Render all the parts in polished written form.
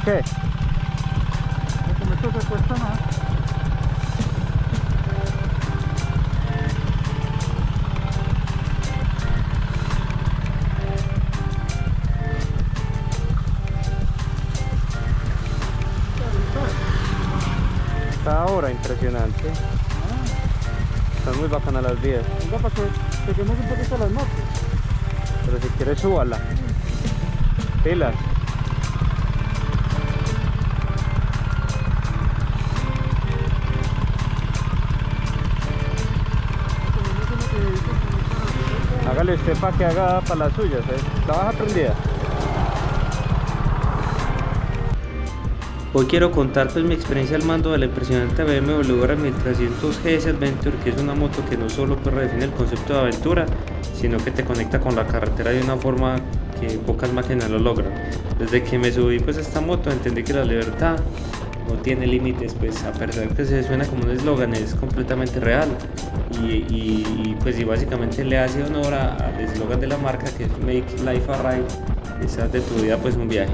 qué? Como esto se cuesta más. Esta hora impresionante. Están muy bacanas las vías. Venga, para que peguemos un poquito las motos. Pero si quieres súbala. Pilas. Hágale usted para que haga para las suyas, ¿La baja prendida? Hoy quiero contar pues mi experiencia al mando de la impresionante BMW R1300 GS Adventure, que es una moto que no solo pues redefine el concepto de aventura, sino que te conecta con la carretera de una forma que pocas máquinas lo logran. Desde que me subí pues a esta moto entendí que la libertad no tiene límites, pues a pesar que se suena como un eslogan, es completamente real y básicamente le hace honor al eslogan de la marca, que es Make Life a Ride, esa de tu vida pues un viaje.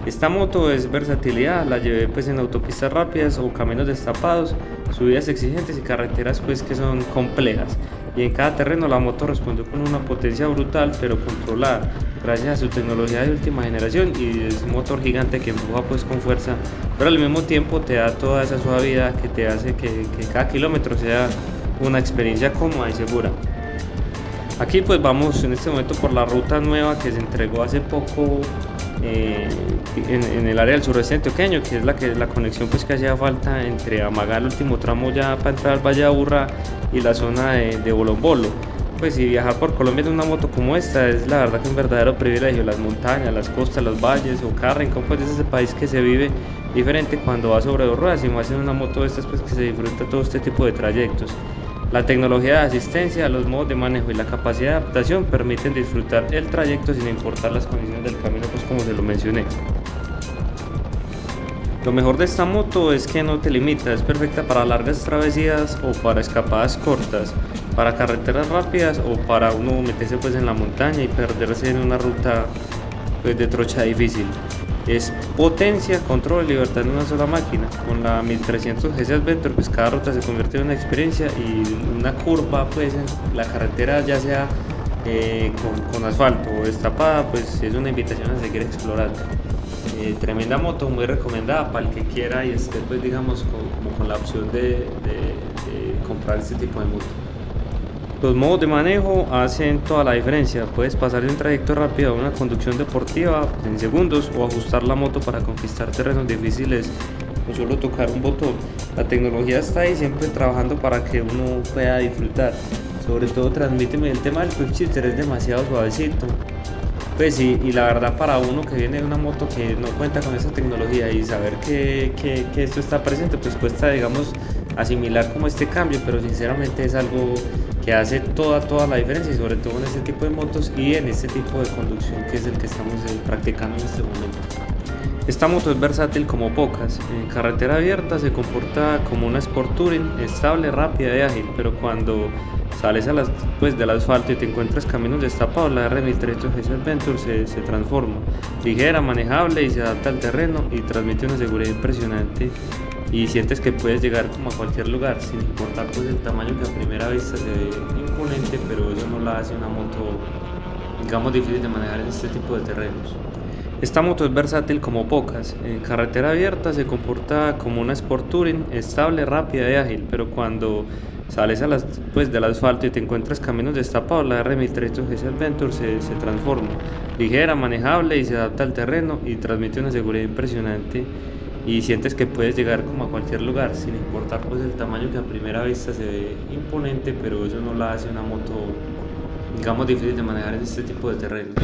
Esta moto es versatilidad, la llevé pues en autopistas rápidas o caminos destapados, subidas exigentes y carreteras pues que son complejas, y en cada terreno la moto respondió con una potencia brutal pero controlada gracias a su tecnología de última generación, y es un motor gigante que empuja pues con fuerza, pero al mismo tiempo te da toda esa suavidad que te hace que cada kilómetro sea una experiencia cómoda y segura. Aquí pues vamos en este momento por la ruta nueva que se entregó hace poco en el área del sureste antioqueño, que es la conexión pues que hacía falta entre Amagal, el último tramo ya para entrar al Valle de Aburrá, y la zona de Bolombolo. Pues y viajar por Colombia en una moto como esta es la verdad que un verdadero privilegio. Las montañas, las costas, los valles o cada rincón pues de ese país que se vive diferente cuando va sobre dos ruedas, y más en una moto de estas pues que se disfruta todo este tipo de trayectos. La tecnología de asistencia, los modos de manejo y la capacidad de adaptación permiten disfrutar el trayecto sin importar las condiciones del camino, pues como se lo mencioné. Lo mejor de esta moto es que no te limita, es perfecta para largas travesías o para escapadas cortas, para carreteras rápidas o para uno meterse pues en la montaña y perderse en una ruta pues de trocha difícil. Es potencia, control y libertad en una sola máquina. Con la 1300 GS Adventure pues cada ruta se convierte en una experiencia, y una curva pues en la carretera, ya sea con asfalto o destapada, pues es una invitación a seguir explorando. Tremenda moto, muy recomendada para el que quiera y esté pues digamos como con la opción de comprar este tipo de moto. Los modos de manejo hacen toda la diferencia. Puedes pasar de un trayecto rápido a una conducción deportiva en segundos, o ajustar la moto para conquistar terrenos difíciles con solo tocar un botón. La tecnología está ahí siempre trabajando para que uno pueda disfrutar. Sobre todo transmíteme el tema del quick shifter, es demasiado suavecito. Pues sí, y la verdad para uno que viene de una moto que no cuenta con esa tecnología y saber que esto está presente, pues cuesta digamos asimilar como este cambio, pero sinceramente es algo que hace toda la diferencia, y sobre todo en este tipo de motos y en este tipo de conducción que es el que estamos practicando en este momento. Esta moto es versátil como pocas. En carretera abierta se comporta como una Sport Touring, estable, rápida y ágil, pero cuando sales del asfalto y te encuentras caminos destapados, la R1300 GS Adventure se transforma. Ligera, manejable y se adapta al terreno y transmite una seguridad impresionante, y sientes que puedes llegar como a cualquier lugar sin importar pues el tamaño, que a primera vista se ve imponente, pero eso no la hace una moto digamos difícil de manejar en este tipo de terrenos. Esta moto es versátil como pocas. En carretera abierta se comporta como una Sport Touring, estable, rápida y ágil, pero cuando sales del asfalto y te encuentras caminos destapados, la R1300 GS Adventure se transforma. Ligera, manejable y se adapta al terreno y transmite una seguridad impresionante, y sientes que puedes llegar como a cualquier lugar sin importar pues el tamaño, que a primera vista se ve imponente, pero eso no la hace una moto digamos difícil de manejar en este tipo de terrenos.